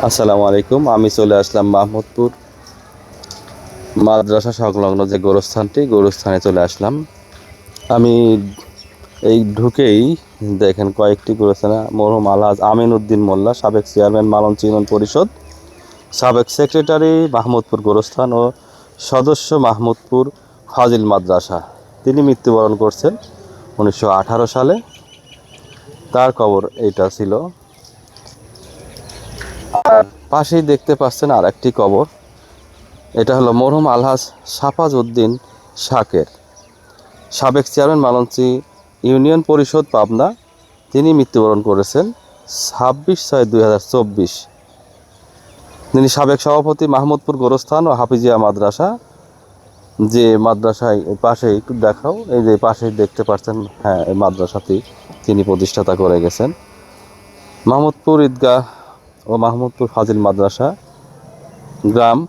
আসসালামু আলাইকুম। আমি চলে আসলাম মাহমুদপুর মাদ্রাসা সংলগ্ন যে গোরস্থানে চলে আসলাম। আমি এই ঢুকেই দেখেন কয়েকটি গোরস্থানে মরহুম আলহাজ আমিন উদ্দিন মোল্লা, সাবেক চেয়ারম্যান মালঞ্চ ইউনিয়ন পরিষদ, সাবেক সেক্রেটারি মাহমুদপুর গোরস্থান ও সদস্য মাহমুদপুর ফাজিল মাদ্রাসা। তিনি মৃত্যুবরণ করছেন 1918 সালে। তার কবর এইটা ছিল। আর পাশেই দেখতে পাচ্ছেন আর একটি কবর। এটা হলো মরহুম আলহাজ সাফাজ উদ্দিন শাকের, সাবেক চেয়ারম্যান মালঞ্চি ইউনিয়ন পরিষদ পাবনা। তিনি মৃত্যুবরণ করেছেন 26/6/2024। তিনি সাবেক সভাপতি মাহমুদপুর গোরস্থান ও হাফিজিয়া মাদ্রাসা, যে মাদ্রাসায় পাশে একটু দেখাও, এই যে পাশে দেখতে পাচ্ছেন, হ্যাঁ, এই মাদ্রাসাটি তিনি প্রতিষ্ঠাতা করে গেছেন। মাহমুদপুর ঈদগাহ ও মাহমুদপুর ফাজিল মাদ্রাসা, গ্রাম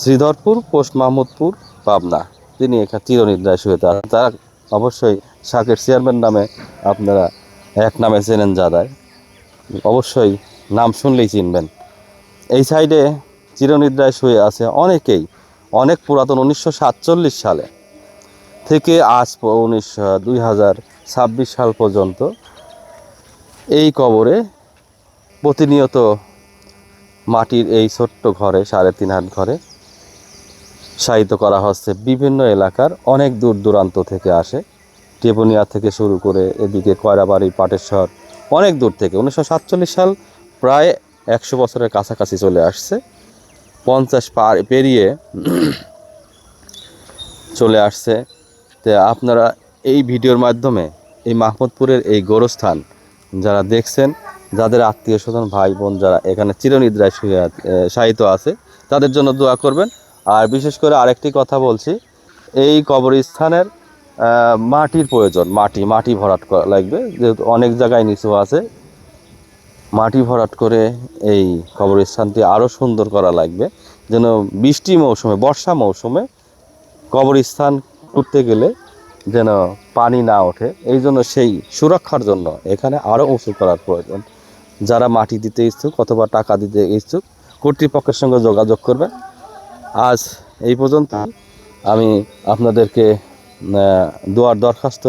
শ্রীধরপুর, পোস্ট মাহমুদপুর, পাবনা। তিনি এখানে চিরনিদ্রায় শুয়ে তার অবশ্যই শাকের চেয়ারম্যান নামে আপনারা এক নামে চেনেন যাদায়, অবশ্যই নাম শুনলেই চিনবেন। এই সাইডে চিরনিদ্রায় শুয়ে আছে অনেকেই, অনেক পুরাতন 1947 সালে থেকে আজ 2026 সাল পর্যন্ত এই কবরে প্রতিনিয়ত মাটির এই ছোট্ট ঘরে, 3.5 হাত ঘরে শায়িত করা হচ্ছে। বিভিন্ন এলাকার অনেক দূর দূরান্ত থেকে আসে, টেবুনিয়া থেকে শুরু করে এদিকে কয়রাবাড়ি, পাটেশ্বর, অনেক দূর থেকে। 1947 সাল প্রায় 100 বছরের কাছাকাছি চলে আসছে, 50 পেরিয়ে চলে আসছে। তো আপনারা এই ভিডিওর মাধ্যমে এই মাহমুদপুরের এই গোরস্থান যারা দেখছেন, যাদের আত্মীয় স্বজন, ভাই বোন যারা এখানে চিরনিদ্রায় শায়িত আছে, তাদের জন্য দোয়া করবেন। আর বিশেষ করে আরেকটি কথা বলছি, এই কবরস্থানের মাটির প্রয়োজন, মাটি ভরাট করা লাগবে, যেহেতু অনেক জায়গায় নিচু আছে। মাটি ভরাট করে এই কবরস্থানটি আরও সুন্দর করা লাগবে, যেন বৃষ্টি মৌসুমে, বর্ষা মৌসুমে কবরস্থান করতে গেলে যেন পানি না ওঠে। এই জন্য সেই সুরক্ষার জন্য এখানে আরও উঁচু করার প্রয়োজন। যারা মাটি দিতে ইচ্ছুক অথবা টাকা দিতে ইচ্ছুক, কর্তৃপক্ষের সঙ্গে যোগাযোগ করবেন। আজ এই পর্যন্ত আমি আপনাদেরকে দোয়ার দরখাস্ত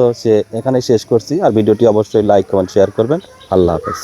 এখানে শেষ করছি। আর ভিডিওটি অবশ্যই লাইক, কমেন্ট, শেয়ার করবেন। আল্লাহ হাফেজ।